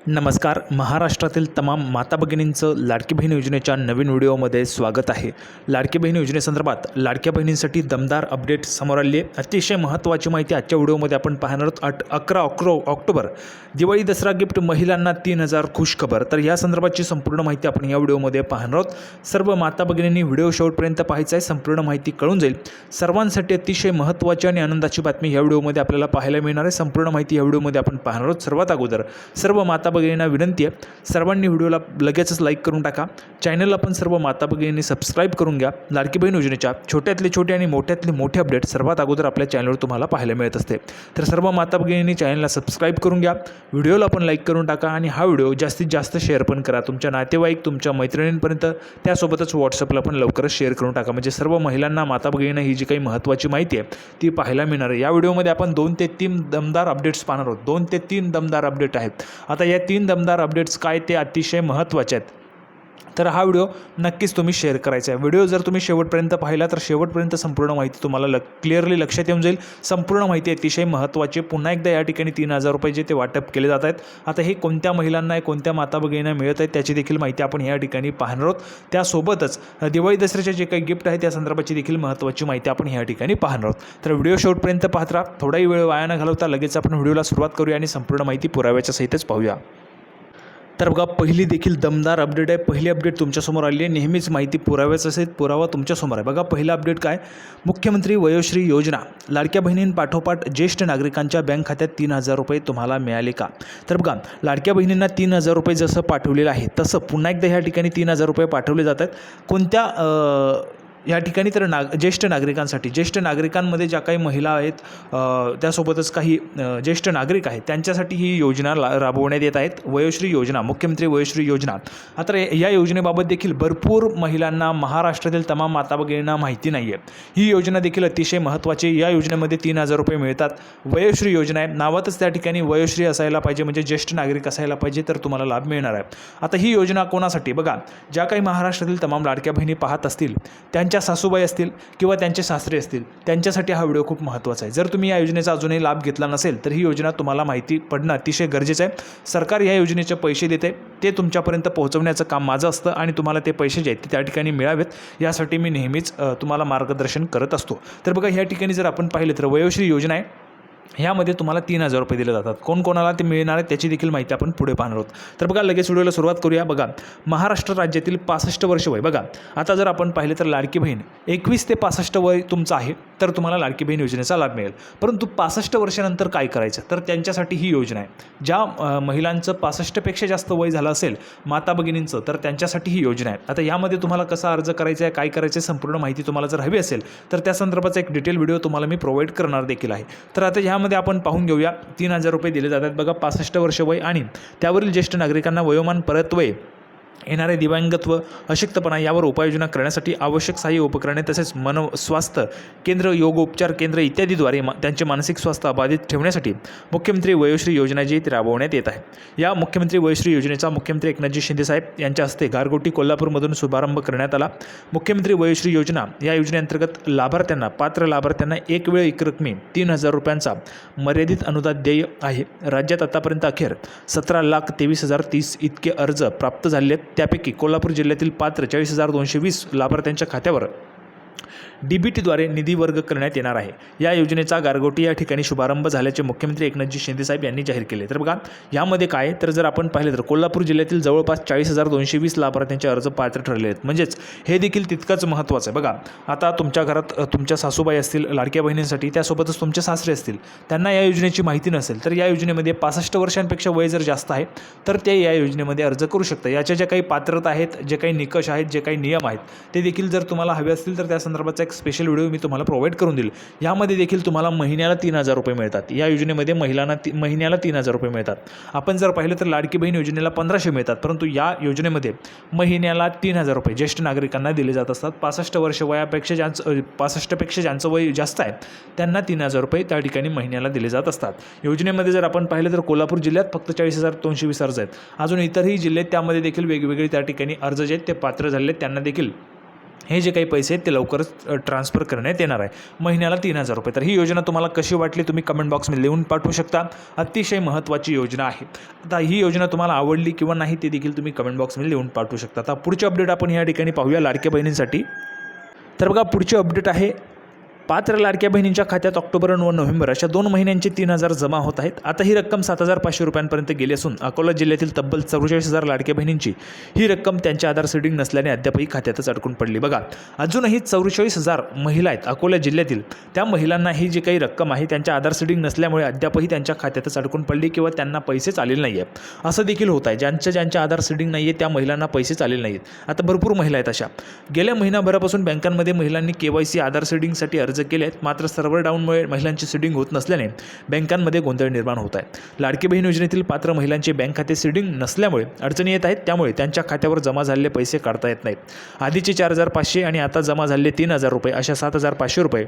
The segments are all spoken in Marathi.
नमस्कार. महाराष्ट्रातील तमाम माता भगिनींचं लाडकी बहीण योजनेच्या नवीन व्हिडिओमध्ये स्वागत आहे. लाडकी बहीण योजनेसंदर्भात लाडक्या बहिणींसाठी दमदार अपडेट समोर आली आहे. अतिशय महत्त्वाची माहिती आजच्या व्हिडिओमध्ये आपण पाहणार आहोत. 11 ऑक्टोबर दिवाळी दसरा गिफ्ट महिलांना 3000 खुश खबर. तर या संदर्भाची संपूर्ण माहिती आपण या व्हिडिओमध्ये पाहणार आहोत. सर्व माता भगिनींनी व्हिडिओ शेवटपर्यंत पाहायचा आहे. संपूर्ण माहिती कळून जाईल. सर्वांसाठी अतिशय महत्त्वाची आणि आनंदाची बातमी या व्हिडिओमध्ये आपल्याला पाहायला मिळणार आहे. संपूर्ण माहिती या व्हिडिओमध्ये आपण पाहणार आहोत. सर्वात अगोदर सर्व माता भगिनींना विनंती आहे, सर्वांनी व्हिडिओला लगेचच लाईक करून टाका. चॅनलला पण सर्व माता भगिनींनी सबस्क्राईब करून घ्या. लाडकी बहीण योजनेच्या छोट्यातले छोटे आणि मोठ्यातले मोठे अपडेट सर्वात अगोदर आपल्या चॅनलवर तुम्हाला पाहायला मिळत असते. तर सर्व माता भगिनींनी चॅनलला सबस्क्राईब करून घ्या, व्हिडिओला पण लाईक करून टाका आणि हा व्हिडिओ जास्तीत जास्त शेअर पण करा तुमच्या नातेवाईक, तुमच्या मैत्रिणींपर्यंत. त्यासोबतच व्हॉट्सअपला पण लवकरच शेअर करून टाका, म्हणजे सर्व महिलांना, माता भगिनींना ही जी काही महत्त्वाची माहिती आहे ती पाहायला मिळणार आहे. या व्हिडिओमध्ये आपण 2 ते 3 दमदार अपडेट्स पाहणार आहोत. 2 ते 3 दमदार अपडेट आहेत. आता या 3 दमदार अपडेट्स काय ते अतिशय महत्त्वाचे आहेत. तर हा व्हिडिओ नक्कीच तुम्ही शेअर करायचा आहे. व्हिडिओ जर तुम्ही शेवटपर्यंत पाहिला तर शेवटपर्यंत संपूर्ण माहिती तुम्हाला क्लिअरली लक्षात येऊन जाईल. संपूर्ण माहिती अतिशय महत्त्वाची. पुन्हा एकदा या ठिकाणी 3000 रुपये जे ते वाटप केले जात आहेत. आता हे कोणत्या महिलांना आहे, कोणत्या माता भगिनींना मिळत आहेत त्याची देखील माहिती आपण या ठिकाणी पाहणार आहोत. त्यासोबतच दिवाळी दसऱ्याचे जे काही गिफ्ट आहे त्या संदर्भाची देखील महत्त्वाची माहिती आपण या ठिकाणी पाहणार आहोत. तर व्हिडिओ शेवटपर्यंत पाहत राहा. थोडाही वेळ वाया न घालवता लगेच आपण व्हिडिओला सुरुवात करूया आणि संपूर्ण माहिती पुराव्याच्या सहितच पाहूया. तर बघा, पहिली देखील दमदार अपडेट आहे. पहिली अपडेट तुमच्यासमोर आली आहे. नेहमीच माहिती पुराव्याचा सहित पुरावा तुमच्यासमोर आहे. बघा, पहिला अपडेट काय, मुख्यमंत्री वयोश्री योजना लाडक्या बहिणींपाठोपाठ ज्येष्ठ नागरिकांच्या बँक खात्यात 3000 रुपये तुम्हाला मिळाले का? तर बघा, लाडक्या बहिणींना 3000 रुपये जसं पाठवलेलं आहे तसं पुन्हा एकदा ह्या ठिकाणी 3000 रुपये पाठवले जात आहेत. कोणत्या या ठिकाणी तर ज्येष्ठ नागरिकांसाठी, ज्येष्ठ नागरिकांमध्ये ज्या काही महिला आहेत, त्यासोबतच काही ज्येष्ठ नागरिक आहेत त्यांच्यासाठी ही योजना राबवण्यात येत आहेत. वयोश्री योजना, मुख्यमंत्री वयोश्री योजना. आता या योजनेबाबत देखील भरपूर महिलांना, महाराष्ट्रातील तमाम माता भगिनींना माहिती नाही आहे. ही योजना देखील अतिशय महत्त्वाची. या योजनेमध्ये 3000 रुपये मिळतात. वयोश्री योजना आहे, नावातच त्या ठिकाणी वयोश्री असायला पाहिजे, म्हणजे ज्येष्ठ नागरिक असायला पाहिजे, तर तुम्हाला लाभ मिळणार आहे. आता ही योजना कोणासाठी? बघा, ज्या काही महाराष्ट्रातील तमाम लाडक्या बहिणी पाहत असतील, त्यांच्या सासूबाई असतील किंवा त्यांचे सासरे असतील, त्यांच्यासाठी हा व्हिडिओ खूप महत्त्वाचा आहे. जर तुम्ही या योजनेचा अजूनही लाभ घेतला नसेल तर ही योजना तुम्हाला माहिती पडणं अतिशय गरजेचं आहे. सरकार या योजनेचे पैसे देते, ते तुमच्यापर्यंत पोहोचवण्याचं काम माझं असतं आणि तुम्हाला ते पैसे जे आहेत ते त्या ठिकाणी मिळावेत यासाठी मी नेहमीच तुम्हाला मार्गदर्शन करत असतो. तर बघा, ह्या ठिकाणी जर आपण पाहिलं तर वयोश्री योजना आहे, ह्यामध्ये तुम्हाला 3000 रुपये दिले जातात. कोणाला ते मिळणार आहे त्याची देखील माहिती आपण पुढे पाहणार आहोत. तर बघा, लगेच व्हिडिओला सुरुवात करूया. बघा, महाराष्ट्र राज्यातील 65 वर्ष वय. बघा, आता जर आपण पाहिलं तर लाडकी बहीण 21 ते 65 वय तुमचं आहे तर तुम्हाला लाडकी बहीण योजनेचा लाभ मिळेल. परंतु 65 वर्षानंतर काय करायचं, तर त्यांच्यासाठी ही योजना आहे. ज्या महिलांचं 65पेक्षा जास्त वय झालं असेल माता भगिनींचं, तर त्यांच्यासाठी ही योजना आहे. आता यामध्ये तुम्हाला कसा अर्ज करायचा आहे, काय करायचं आहे, संपूर्ण माहिती तुम्हाला जर हवी असेल तर त्या संदर्भाचा एक डिटेल व्हिडिओ तुम्हाला मी प्रोव्हाइड करणार देखील आहे. तर आता ह्यामध्ये आपण पाहून घेऊया. 3000 रुपये दिले जातात. बघा, 65 वर्ष वय आणि त्यावरील ज्येष्ठ नागरिकांना वयोमान परत्वय, येणारे दिव्यांगत्व, अशक्तपणा यावर उपाययोजना करण्यासाठी आवश्यक सहाय्य उपकरणे तसेच स्वास्थ्य केंद्र, योगोपचार केंद्र इत्यादीद्वारे त्यांचे मानसिक स्वास्थ्य अबाधित ठेवण्यासाठी मुख्यमंत्री वयोश्री योजना जी राबवण्यात येत आहे. या मुख्यमंत्री वयोश्री योजनेचा मुख्यमंत्री एकनाथजी शिंदे साहेब यांच्या हस्ते गारगोटी कोल्हापूरमधून शुभारंभ करण्यात आला. मुख्यमंत्री वयोश्री योजना या योजनेअंतर्गत लाभार्थ्यांना, पात्र लाभार्थ्यांना एक वेळ एकरकमी 3000 रुपयांचा मर्यादित अनुदान देय आहे. राज्यात आतापर्यंत अखेर 17,23,030 इतके अर्ज प्राप्त झाले आहेत. त्यापैकी कोल्हापूर जिल्ह्यातील पात्र 40,220 लाभार्थ्यांच्या खात्यावर DBTद्वारे निधी वर्ग करण्यात येणार आहे. या योजनेचा गारगोटी या ठिकाणी शुभारंभ झाल्याचे मुख्यमंत्री एकनाथजी शिंदे साहेब यांनी जाहीर केले. तर बघा, यामध्ये काय, तर जर आपण पाहिलं तर कोल्हापूर जिल्ह्यातील जवळपास 40,220 लाभार्थ्यांचे अर्ज पात्र ठरले आहेत. म्हणजेच हे देखील तितकंच महत्त्वाचं आहे. बघा, आता तुमच्या घरात तुमच्या सासूबाई असतील लाडक्या बहिणींसाठी, त्यासोबतच तुमचे सासरे असतील, त्यांना या योजनेची माहिती नसेल तर या योजनेमध्ये 65 वर्षांपेक्षा वय जर जास्त आहे तर ते या योजनेमध्ये अर्ज करू शकतात. याच्या ज्या काही पात्रता आहेत, जे काही निकष आहेत, जे काही नियम आहेत, ते देखील जर तुम्हाला हवे असतील तर त्या संदर्भाचा स्पेशल व्हिडिओ मी तुम्हाला प्रोव्हाइड करून देईल. यामध्ये देखील तुम्हाला महिन्याला 3000 रुपये मिळतात. या योजनेमध्ये महिन्याला 3000 रुपये मिळतात. आपण जर पाहिलं तर लाडकी बहीण योजनेला 1500 मिळतात, परंतु या योजनेमध्ये महिन्याला 3000 रुपये ज्येष्ठ नागरिकांना दिले जात असतात. 65 वर्ष वयापेक्षा 65पेक्षा ज्यांचं वय जास्त आहे त्यांना 3000 रुपये त्या ठिकाणी महिन्याला दिले जात असतात. योजनेमध्ये जर आपण पाहिलं तर कोल्हापूर जिल्ह्यात फक्त 40,220 अर्ज आहेत. अजून इतरही जिल्हे त्यामध्ये देखील वेगवेगळे त्या ठिकाणी अर्ज जे आहेत ते पात्र झालेले त्यांना देखील हे जे काही पैसे आहेत ते लवकरच ट्रान्सफर करण्यात येणार आहे, महिन्याला 3,000 रुपये. तर ही योजना तुम्हाला कशी वाटली तुम्ही कमेंट बॉक्समध्ये लिहून पाठवू शकता. अतिशय महत्त्वाची योजना आहे. आता ही योजना तुम्हाला आवडली किंवा नाही ते देखील तुम्ही कमेंट बॉक्समध्ये लिहून पाठवू शकता. आता पुढचे अपडेट आपण या ठिकाणी पाहूया लाडक्या बहिणींसाठी. तर बघा पुढचे अपडेट आहे, पात्र लाडक्या बहिणींच्या खात्यात ऑक्टोबर व नोव्हेंबर अशा 2 महिन्यांचे 3,000 जमा होत आहेत. आता ही रक्कम 7,500 रुपयांपर्यंत गेली असून अकोला जिल्ह्यातील तब्बल 44,000 लाडक्या बहिणींची ही रक्कम त्यांच्या आधार सीडिंग नसल्याने अद्यापही खात्यातच अडकून पडली. बघा अजूनही 44,000 महिला आहेत अकोला जिल्ह्यातील. त्या महिलांना ही जी काही रक्कम आहे त्यांच्या आधार सीडिंग नसल्यामुळे अद्यापही त्यांच्या खात्यातच अडकून पडली किंवा त्यांना पैसेच आलेले नाही आहेत. असं देखील होत आहे, ज्यांच्या आधार सीडिंग नाही आहे त्या महिलांना पैसेच आलेले नाहीत. आता भरपूर महिला आहेत अशा. गेल्या महिनाभरापासून बँकांमध्ये महिलांनी KYC आधार सीडिंगसाठी अर्ज केले आहेत, मात्र सर्व्हर डाऊनमुळे महिलांची सीडिंग होत नसल्याने बँकांमध्ये गोंधळ निर्माण होत आहे. लाडकी बहीण योजनेतील पात्र महिलांचे बँक खाते सीडिंग नसल्यामुळे अडचणी येत आहेत, त्यामुळे त्यांच्या खात्यावर जमा झालेले पैसे काढता येत नाहीत. आधीचे 4,500 आणि आता जमा झालेले 3,000 रुपये अशा 7,500 रुपये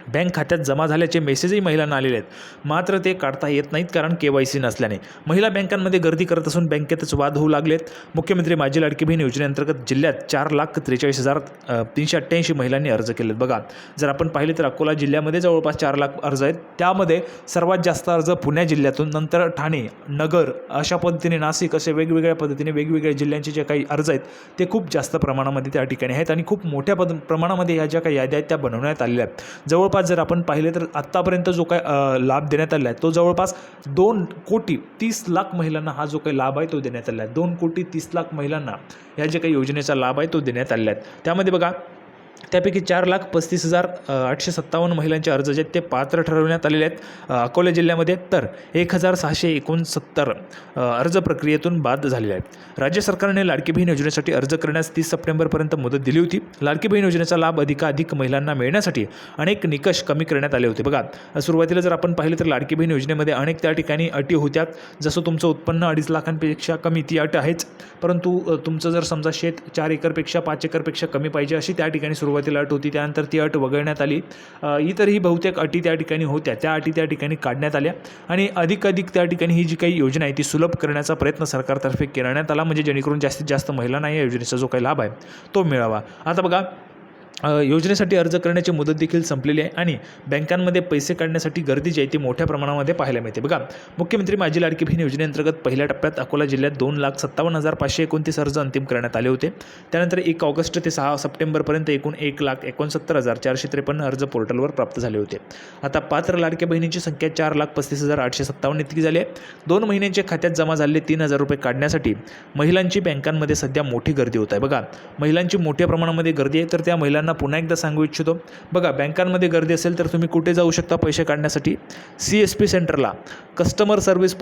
बँक खात्यात जमा झाल्याचे मेसेजही महिलांना आलेले आहेत, मात्र ते काढता येत नाहीत कारण KYC नसल्याने. महिला बँकांमध्ये गर्दी करत असून बँकेतच वाद होऊ लागलेत. मुख्यमंत्री माझी लाडकी बहीण योजनेअंतर्गत जिल्ह्यात 4,43,388 महिलांनी अर्ज केलेत. बघा जर आपण पाहिले तर अकोला जिल्ह्यामध्ये जवळपास 4,00,000 अर्ज आहेत. त्यामध्ये सर्वात जास्त अर्ज पुणे जिल्ह्यातून, नंतर ठाणे, नगर अशा पद्धतीने नाशिक असे वेगवेगळ्या पद्धतीने वेगवेगळ्या जिल्ह्यांचे जे काही अर्ज आहेत ते खूप जास्त प्रमाणामध्ये त्या ठिकाणी आहेत आणि खूप मोठ्या प्रमाणामध्ये ह्या ज्या काही याद्या आहेत त्या बनवण्यात आलेल्या आहेत. जवळपास जर आपण पाहिले तर आत्तापर्यंत जो काय लाभ देण्यात आला आहे तो जवळपास 2,30,00,000 महिलांना हा जो काही लाभ आहे तो देण्यात आला आहे. 2,30,00,000 महिलांना या जे काही योजनेचा लाभ आहे तो देण्यात आलेला आहे. त्यामध्ये बघा त्यापैकी 4,35,857 महिलांचे अर्ज जे आहेत ते पात्र ठरवण्यात आलेले आहेत अकोला जिल्ह्यामध्ये. तर 1,669 अर्ज प्रक्रियेतून बाद झालेले आहेत. राज्य सरकारने लाडकी बहीण योजनेसाठी अर्ज करण्यास 30 सप्टेंबरपर्यंत मुदत दिली होती. लाडकी बहीण योजनेचा लाभ अधिकाधिक महिलांना मिळण्यासाठी अनेक निकष कमी करण्यात आले होते. बघा सुरुवातीला जर आपण पाहिलं तर लाडकी बहीण योजनेमध्ये अनेक त्या ठिकाणी अटी होत्या, जसं तुमचं उत्पन्न 2.5 लाखांपेक्षा कमी ती अट आहेच, परंतु तुमचं जर समजा शेत 4 एकरपेक्षा 5 एकरपेक्षा कमी पाहिजे अशी त्या ठिकाणी सुरुवातीला अट होती. त्यानंतर ती अट वगळण्यात आली. इतरही बहुतेक अटी त्या ठिकाणी होत्या, त्या अटी त्या ठिकाणी काढण्यात आल्या आणि अधिकाधिक त्या ठिकाणी ही जी काही योजना आहे ती सुलभ करण्याचा प्रयत्न सरकारतर्फे करण्यात आला, म्हणजे जेणेकरून जास्तीत जास्त महिलांना या योजनेचा जो काही लाभ आहे तो मिळावा. आता बघा योजनेसाठी अर्ज करण्याची मुदत देखील संपलेली आहे आणि बँकांमध्ये पैसे काढण्यासाठी गर्दी जी आहे ती मोठ्या प्रमाणामध्ये पाहायला मिळते. बघा मुख्यमंत्री माझी लाडकी बहीण योजनेअंतर्गत पहिल्या टप्प्यात अकोला जिल्ह्यात 2,57,529 अर्ज अंतिम करण्यात आले होते. त्यानंतर 1 ऑगस्ट ते 6 सप्टेंबरपर्यंत एकूण 1,69,453 अर्ज पोर्टलवर प्राप्त झाले होते. आता पात्र लाडक्या बहिणींची संख्या 4,35,857 इतकी झाली आहे. 2 महिन्यांच्या खात्यात जमा झालेले 3,000 रुपये काढण्यासाठी महिलांची बँकांमध्ये सध्या मोठी गर्दी होत आहे. बघा महिलांची मोठ्या प्रमाणामध्ये गर्दी आहे, तर त्या महिलांना पुन्हा एकदा सांगू इच्छितो, बघा बँकांमध्ये गर्दी असेल तर तुम्ही कुठे जाऊ शकता पैसे काढण्यासाठी? CSP सेंटरला, कस्टमर सर्व्हिस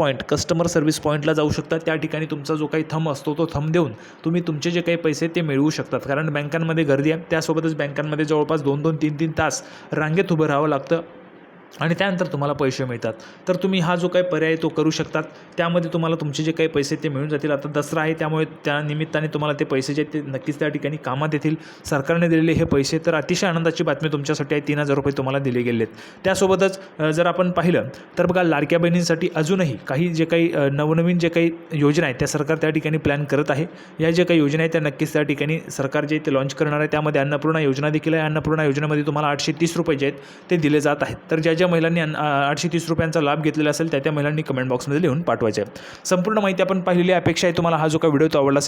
पॉईंटला जाऊ शकता. त्या ठिकाणी तुमचा जो काही थंब असतो तो थंब देऊन तुम्ही तुमचे जे काही पैसे ते मिळवू शकतात, कारण बँकांमध्ये गर्दी आहे. त्यासोबतच बँकांमध्ये जवळपास 2-2, 3-3 तास रांगेत उभं राहावं लागतं आणि त्यानंतर तुम्हाला पैसे मिळतात. तर तुम्ही हा जो काही पर्याय तो करू शकतात, त्यामध्ये तुम्हाला तुमचे जे काही पैसे ते मिळून जातील. आता दसरा आहे त्यामुळे त्या निमित्ताने तुम्हाला ते पैसे जे ते नक्कीच त्या ठिकाणी कामात येतील. सरकारने दिलेले हे पैसे तर अतिशय आनंदाची बातमी तुमच्यासाठी आहे. 3,000 रुपये तुम्हाला दिले गेले आहेत. त्यासोबतच जर आपण पाहिलं तर बघा लाडक्या बहिणींसाठी अजूनही काही जे काही नवनवीन जे काही योजना आहेत त्या सरकार त्या ठिकाणी प्लॅन करत आहे. या ज्या काही योजना आहेत त्या नक्कीच त्या ठिकाणी सरकार जे ते लॉन्च करणार आहे. त्यामध्ये अन्नपूर्णा योजना देखील आहे. अन्नपूर्णा योजनेमध्ये तुम्हाला 830 रुपये जे आहेत ते दिले जात आहेत. तर ज्या महिलांनी 830 रुपयांचा लाभ घेतलेला असेल त्या महिलांनी कमेंट बॉक्समध्ये लिहून पाठवायचे आहे. संपूर्ण माहिती आपण पाहिलेली अपेक्षा आहे तुम्हाला हा जो काही व्हिडिओ तो आवडला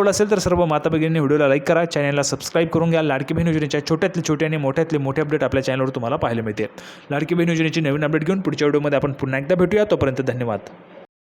असेल तर सर्व माता भगिनींनी व्हिडिओला लाईक करा, चॅनलला सबस्क्राईब करून घ्या. लाडकी बहीण योजनेच्या छोट्यातले छोटे आणि मोठ्यातले मोठे अपडेट आपल्या चॅनलवर तुम्हाला पाहायला मिळते. लाडकी बहीण योजनेची नवीन अपडेट घेऊन पुढच्या व्हिडिओमध्ये आपण पुन्हा एकदा भेटूया. तोपर्यंत धन्यवाद.